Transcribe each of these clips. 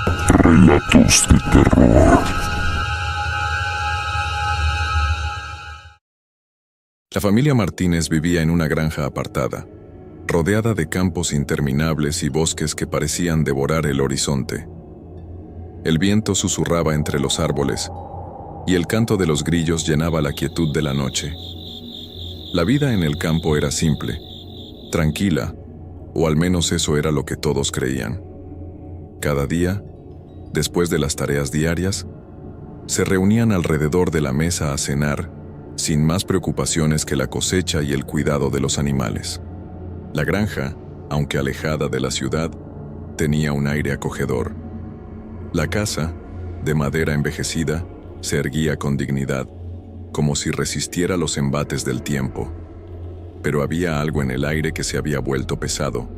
Relatos de terror. La familia Martínez vivía en una granja apartada, rodeada de campos interminables y bosques que parecían devorar el horizonte. El viento susurraba entre los árboles, y el canto de los grillos llenaba la quietud de la noche. La vida en el campo era simple, tranquila, o al menos eso era lo que todos creían. Cada día, después de las tareas diarias, se reunían alrededor de la mesa a cenar, sin más preocupaciones que la cosecha y el cuidado de los animales. La granja, aunque alejada de la ciudad, tenía un aire acogedor. La casa, de madera envejecida, se erguía con dignidad, como si resistiera los embates del tiempo. Pero había algo en el aire que se había vuelto pesado,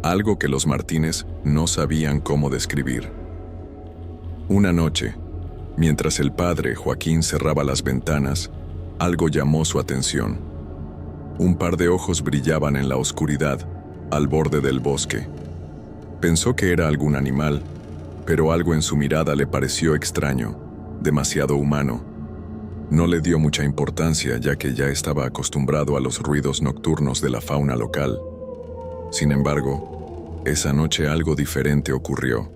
algo que los Martínez no sabían cómo describir. Una noche, mientras el padre Joaquín cerraba las ventanas, algo llamó su atención. Un par de ojos brillaban en la oscuridad, al borde del bosque. Pensó que era algún animal, pero algo en su mirada le pareció extraño, demasiado humano. No le dio mucha importancia, ya que ya estaba acostumbrado a los ruidos nocturnos de la fauna local. Sin embargo, esa noche algo diferente ocurrió.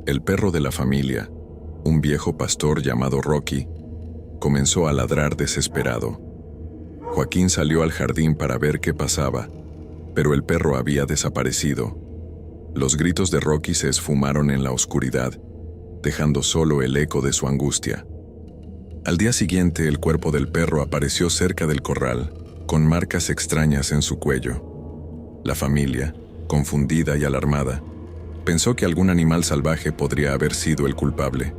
El perro de la familia, un viejo pastor llamado Rocky, comenzó a ladrar desesperado. Joaquín salió al jardín para ver qué pasaba, pero el perro había desaparecido. Los gritos de Rocky se esfumaron en la oscuridad, dejando solo el eco de su angustia. Al día siguiente, el cuerpo del perro apareció cerca del corral, con marcas extrañas en su cuello. La familia, confundida y alarmada, pensó que algún animal salvaje podría haber sido el culpable.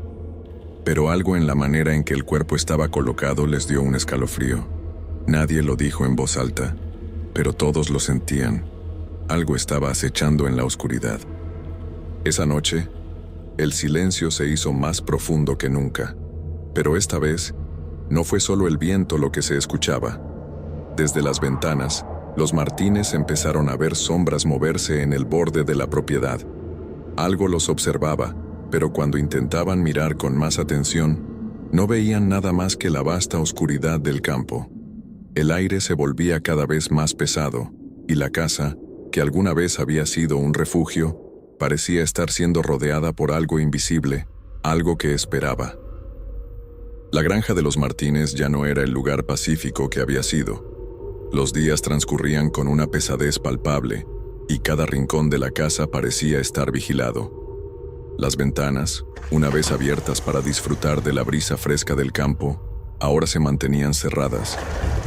Pero algo en la manera en que el cuerpo estaba colocado les dio un escalofrío. Nadie lo dijo en voz alta, pero todos lo sentían. Algo estaba acechando en la oscuridad. Esa noche, el silencio se hizo más profundo que nunca, pero esta vez no fue solo el viento lo que se escuchaba. Desde las ventanas, los Martínez empezaron a ver sombras moverse en el borde de la propiedad. Algo los observaba, pero cuando intentaban mirar con más atención, no veían nada más que la vasta oscuridad del campo. El aire se volvía cada vez más pesado, y la casa, que alguna vez había sido un refugio, parecía estar siendo rodeada por algo invisible, algo que esperaba. La granja de los Martínez ya no era el lugar pacífico que había sido. Los días transcurrían con una pesadez palpable, y cada rincón de la casa parecía estar vigilado. Las ventanas, una vez abiertas para disfrutar de la brisa fresca del campo, ahora se mantenían cerradas,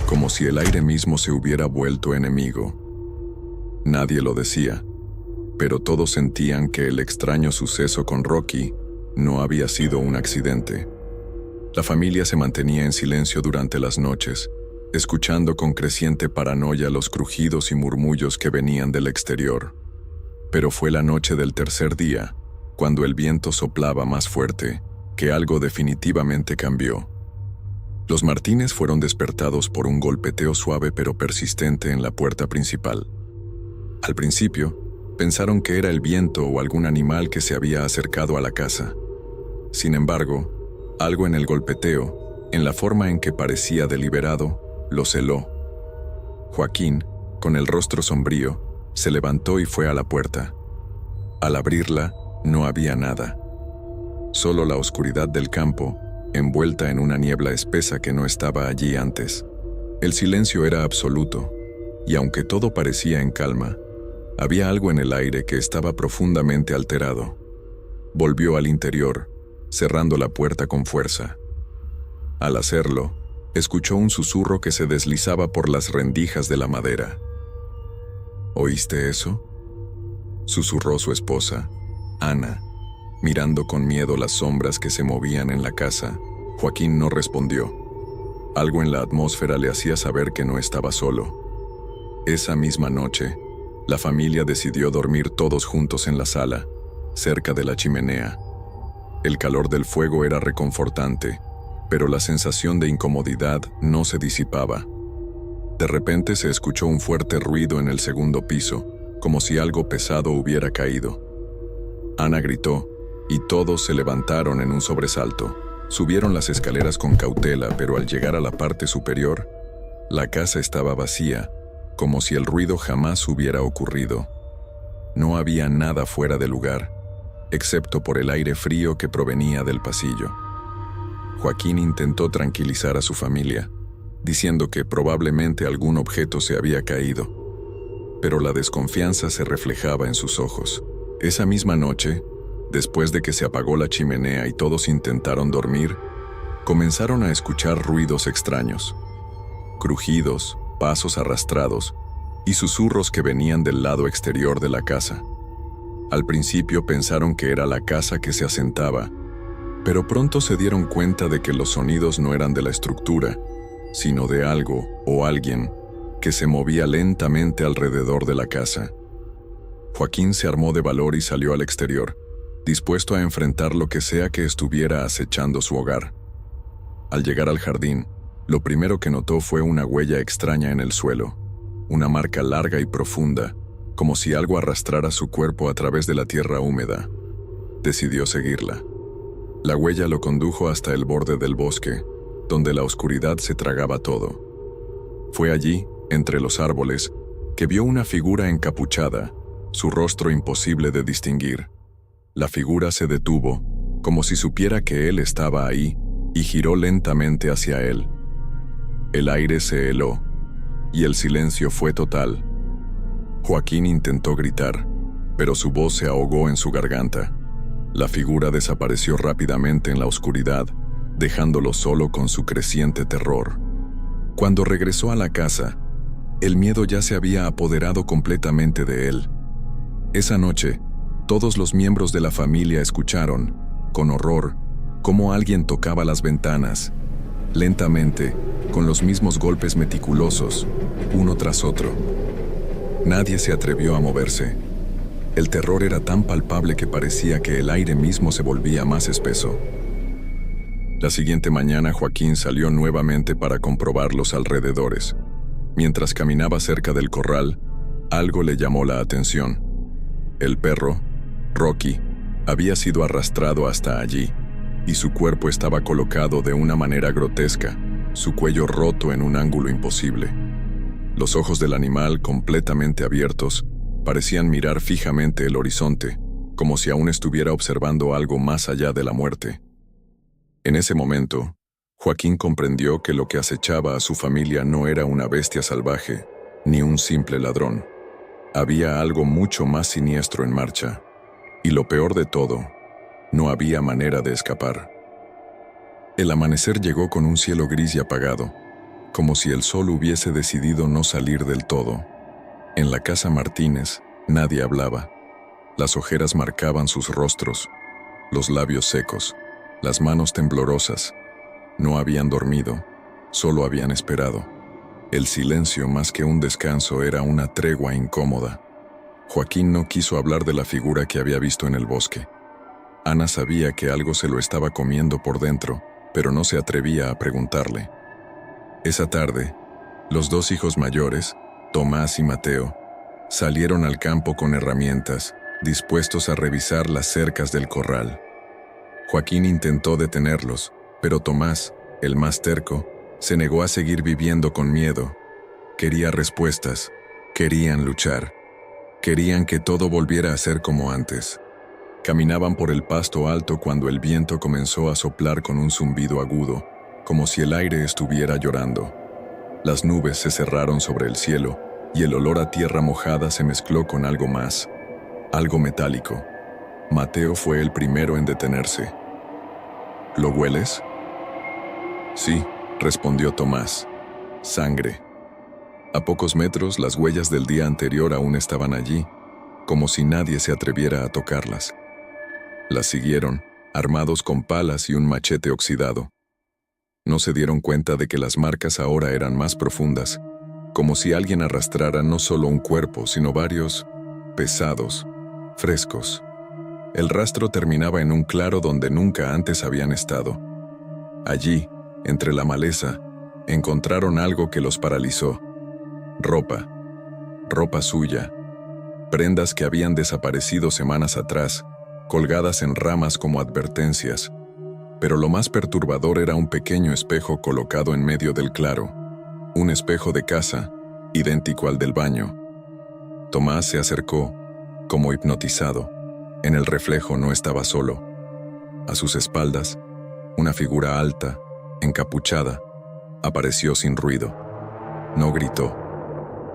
como si el aire mismo se hubiera vuelto enemigo. Nadie lo decía, pero todos sentían que el extraño suceso con Rocky no había sido un accidente. La familia se mantenía en silencio durante las noches, escuchando con creciente paranoia los crujidos y murmullos que venían del exterior. Pero fue la noche del tercer día, cuando el viento soplaba más fuerte, que algo definitivamente cambió. Los Martínez fueron despertados por un golpeteo suave pero persistente en la puerta principal. Al principio, pensaron que era el viento o algún animal que se había acercado a la casa. Sin embargo, algo en el golpeteo, en la forma en que parecía deliberado, los heló. Joaquín, con el rostro sombrío, se levantó y fue a la puerta. Al abrirla, no había nada. Solo la oscuridad del campo, envuelta en una niebla espesa que no estaba allí antes. El silencio era absoluto, y aunque todo parecía en calma, había algo en el aire que estaba profundamente alterado. Volvió al interior, cerrando la puerta con fuerza. Al hacerlo, escuchó un susurro que se deslizaba por las rendijas de la madera. ¿Oíste eso?, susurró su esposa, Ana, mirando con miedo las sombras que se movían en la casa. Joaquín no respondió. Algo en la atmósfera le hacía saber que no estaba solo. Esa misma noche, la familia decidió dormir todos juntos en la sala, cerca de la chimenea. El calor del fuego era reconfortante, pero la sensación de incomodidad no se disipaba. De repente se escuchó un fuerte ruido en el segundo piso, como si algo pesado hubiera caído. Ana gritó, y todos se levantaron en un sobresalto. Subieron las escaleras con cautela, pero al llegar a la parte superior, la casa estaba vacía, como si el ruido jamás hubiera ocurrido. No había nada fuera de lugar, excepto por el aire frío que provenía del pasillo. Joaquín intentó tranquilizar a su familia, diciendo que probablemente algún objeto se había caído, pero la desconfianza se reflejaba en sus ojos. Esa misma noche, después de que se apagó la chimenea y todos intentaron dormir, comenzaron a escuchar ruidos extraños, crujidos, pasos arrastrados y susurros que venían del lado exterior de la casa. Al principio pensaron que era la casa que se asentaba, pero pronto se dieron cuenta de que los sonidos no eran de la estructura, sino de algo o alguien que se movía lentamente alrededor de la casa. Joaquín se armó de valor y salió al exterior, dispuesto a enfrentar lo que sea que estuviera acechando su hogar. Al llegar al jardín, lo primero que notó fue una huella extraña en el suelo, una marca larga y profunda, como si algo arrastrara su cuerpo a través de la tierra húmeda. Decidió seguirla. La huella lo condujo hasta el borde del bosque, donde la oscuridad se tragaba todo. Fue allí, entre los árboles, que vio una figura encapuchada, su rostro imposible de distinguir. La figura se detuvo, como si supiera que él estaba ahí, y giró lentamente hacia él. El aire se heló, y el silencio fue total. Joaquín intentó gritar, pero su voz se ahogó en su garganta. La figura desapareció rápidamente en la oscuridad, dejándolo solo con su creciente terror. Cuando regresó a la casa, el miedo ya se había apoderado completamente de él. Esa noche, todos los miembros de la familia escucharon, con horror, cómo alguien tocaba las ventanas, lentamente, con los mismos golpes meticulosos, uno tras otro. Nadie se atrevió a moverse. El terror era tan palpable que parecía que el aire mismo se volvía más espeso. La siguiente mañana Joaquín salió nuevamente para comprobar los alrededores. Mientras caminaba cerca del corral, algo le llamó la atención. El perro, Rocky, había sido arrastrado hasta allí, y su cuerpo estaba colocado de una manera grotesca, su cuello roto en un ángulo imposible. Los ojos del animal, completamente abiertos, parecían mirar fijamente el horizonte, como si aún estuviera observando algo más allá de la muerte. En ese momento, Joaquín comprendió que lo que acechaba a su familia no era una bestia salvaje, ni un simple ladrón. Había algo mucho más siniestro en marcha, y lo peor de todo, no había manera de escapar. El amanecer llegó con un cielo gris y apagado, como si el sol hubiese decidido no salir del todo. En la casa Martínez, nadie hablaba. Las ojeras marcaban sus rostros, los labios secos, las manos temblorosas. No habían dormido, solo habían esperado. El silencio, más que un descanso, era una tregua incómoda. Joaquín no quiso hablar de la figura que había visto en el bosque. Ana sabía que algo se lo estaba comiendo por dentro, pero no se atrevía a preguntarle. Esa tarde, los dos hijos mayores, Tomás y Mateo, salieron al campo con herramientas, dispuestos a revisar las cercas del corral. Joaquín intentó detenerlos, pero Tomás, el más terco, se negó a seguir viviendo con miedo. Quería respuestas, querían luchar, querían que todo volviera a ser como antes. Caminaban por el pasto alto cuando el viento comenzó a soplar con un zumbido agudo, como si el aire estuviera llorando. Las nubes se cerraron sobre el cielo y el olor a tierra mojada se mezcló con algo más, algo metálico. Mateo fue el primero en detenerse. ¿Lo hueles? Sí, respondió Tomás. Sangre. A pocos metros, las huellas del día anterior aún estaban allí, como si nadie se atreviera a tocarlas. Las siguieron, armados con palas y un machete oxidado. No se dieron cuenta de que las marcas ahora eran más profundas, como si alguien arrastrara no solo un cuerpo, sino varios, pesados, frescos. El rastro terminaba en un claro donde nunca antes habían estado. Allí, entre la maleza, encontraron algo que los paralizó. Ropa suya, prendas que habían desaparecido semanas atrás, colgadas en ramas como advertencias, pero lo más perturbador era un pequeño espejo colocado en medio del claro, un espejo de casa, idéntico al del baño. Tomás se acercó, como hipnotizado. En el reflejo no estaba solo. A sus espaldas, una figura alta, encapuchada, apareció sin ruido. No gritó.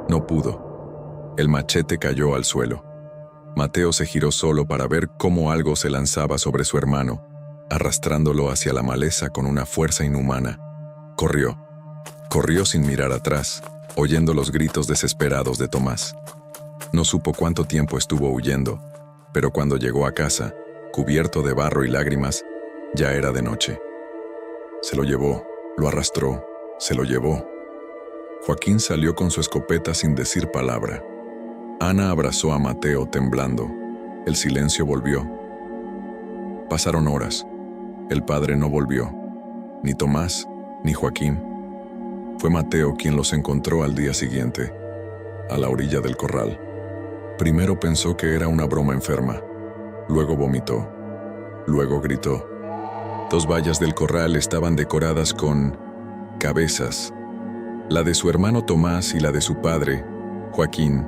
No pudo. El machete cayó al suelo. Mateo se giró solo para ver cómo algo se lanzaba sobre su hermano, arrastrándolo hacia la maleza con una fuerza inhumana. Corrió. Corrió sin mirar atrás, oyendo los gritos desesperados de Tomás. No supo cuánto tiempo estuvo huyendo, pero cuando llegó a casa, cubierto de barro y lágrimas, ya era de noche. Se lo llevó, lo arrastró, se lo llevó. Joaquín salió con su escopeta sin decir palabra. Ana abrazó a Mateo temblando. El silencio volvió. Pasaron horas. El padre no volvió. Ni Tomás, ni Joaquín. Fue Mateo quien los encontró al día siguiente, a la orilla del corral. Primero pensó que era una broma enferma. Luego vomitó. Luego gritó. 2 vallas del corral estaban decoradas con cabezas. La de su hermano Tomás y la de su padre, Joaquín,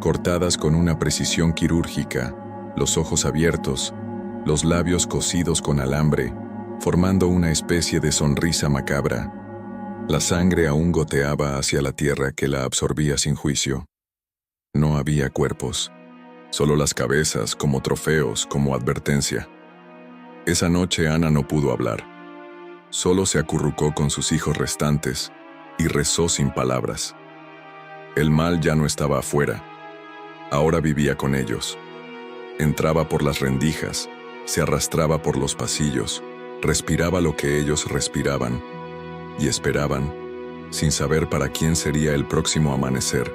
cortadas con una precisión quirúrgica, los ojos abiertos, los labios cosidos con alambre, formando una especie de sonrisa macabra. La sangre aún goteaba hacia la tierra que la absorbía sin juicio. No había cuerpos, solo las cabezas como trofeos, como advertencia. Esa noche Ana no pudo hablar. Solo se acurrucó con sus hijos restantes y rezó sin palabras. El mal ya no estaba afuera. Ahora vivía con ellos. Entraba por las rendijas, se arrastraba por los pasillos, respiraba lo que ellos respiraban y esperaban, sin saber para quién sería el próximo amanecer.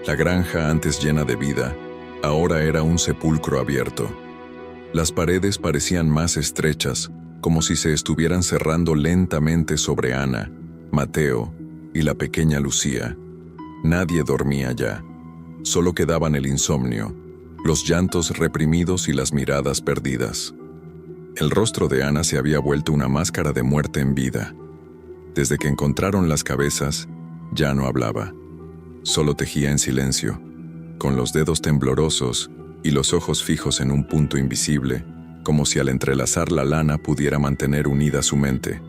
La granja, antes llena de vida, ahora era un sepulcro abierto. Las paredes parecían más estrechas, como si se estuvieran cerrando lentamente sobre Ana, Mateo y la pequeña Lucía. Nadie dormía ya. Solo quedaban el insomnio, los llantos reprimidos y las miradas perdidas. El rostro de Ana se había vuelto una máscara de muerte en vida. Desde que encontraron las cabezas, ya no hablaba. Solo tejía en silencio, con los dedos temblorosos y los ojos fijos en un punto invisible, como si al entrelazar la lana pudiera mantener unida su mente.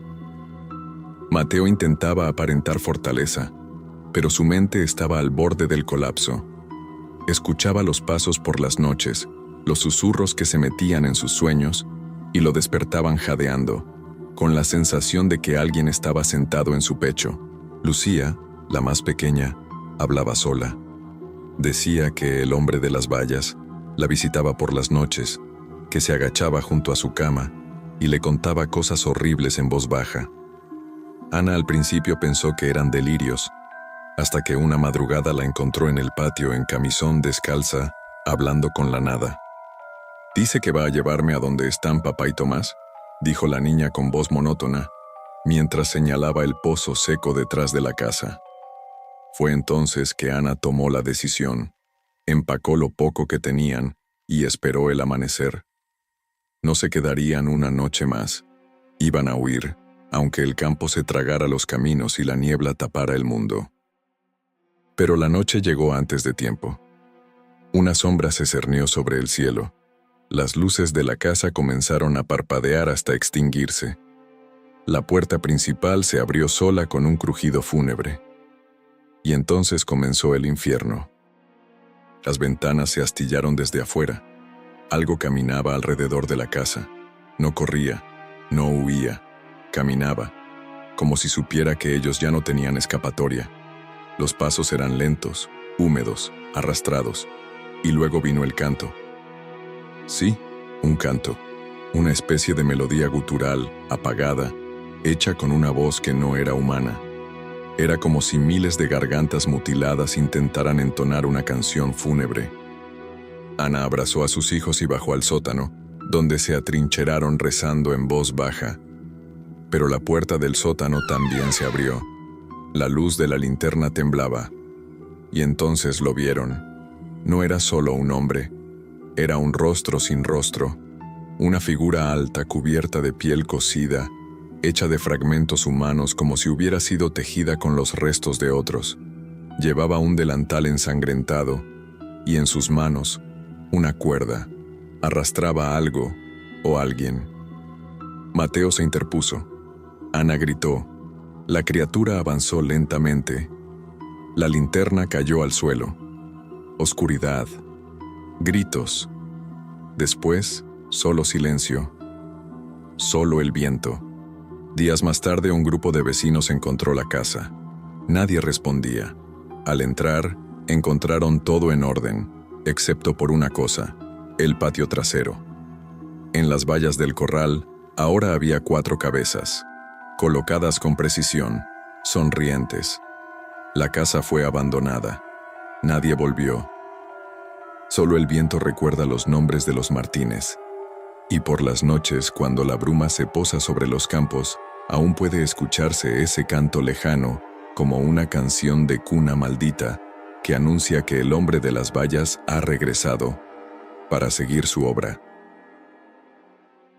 Mateo intentaba aparentar fortaleza, pero su mente estaba al borde del colapso. Escuchaba los pasos por las noches, los susurros que se metían en sus sueños y lo despertaban jadeando, con la sensación de que alguien estaba sentado en su pecho. Lucía, la más pequeña, hablaba sola. Decía que el hombre de las vallas la visitaba por las noches, que se agachaba junto a su cama y le contaba cosas horribles en voz baja. Ana al principio pensó que eran delirios, hasta que una madrugada la encontró en el patio en camisón descalza, hablando con la nada. «Dice que va a llevarme a donde están papá y Tomás», dijo la niña con voz monótona, mientras señalaba el pozo seco detrás de la casa. Fue entonces que Ana tomó la decisión, empacó lo poco que tenían y esperó el amanecer. No se quedarían una noche más. Iban a huir, aunque el campo se tragara los caminos y la niebla tapara el mundo. Pero la noche llegó antes de tiempo. Una sombra se cernió sobre el cielo. Las luces de la casa comenzaron a parpadear hasta extinguirse. La puerta principal se abrió sola con un crujido fúnebre. Y entonces comenzó el infierno. Las ventanas se astillaron desde afuera. Algo caminaba alrededor de la casa. No corría, no huía, caminaba, como si supiera que ellos ya no tenían escapatoria. Los pasos eran lentos, húmedos, arrastrados, y luego vino el canto. Sí, un canto, una especie de melodía gutural, apagada, hecha con una voz que no era humana. Era como si miles de gargantas mutiladas intentaran entonar una canción fúnebre. Ana abrazó a sus hijos y bajó al sótano, donde se atrincheraron rezando en voz baja. Pero la puerta del sótano también se abrió. La luz de la linterna temblaba. Y entonces lo vieron. No era solo un hombre. Era un rostro sin rostro, una figura alta cubierta de piel cocida, hecha de fragmentos humanos como si hubiera sido tejida con los restos de otros. Llevaba un delantal ensangrentado y en sus manos una cuerda. Arrastraba algo o alguien. Mateo se interpuso. Ana gritó. La criatura avanzó lentamente. La linterna cayó al suelo. Oscuridad. Gritos. Después, solo silencio. Solo el viento. Días más tarde, un grupo de vecinos encontró la casa. Nadie respondía. Al entrar, encontraron todo en orden, excepto por una cosa: el patio trasero. En las vallas del corral, ahora había 4 cabezas, colocadas con precisión, sonrientes. La casa fue abandonada. Nadie volvió. Solo el viento recuerda los nombres de los Martínez. Y por las noches, cuando la bruma se posa sobre los campos, aún puede escucharse ese canto lejano, como una canción de cuna maldita, que anuncia que el hombre de las vallas ha regresado para seguir su obra.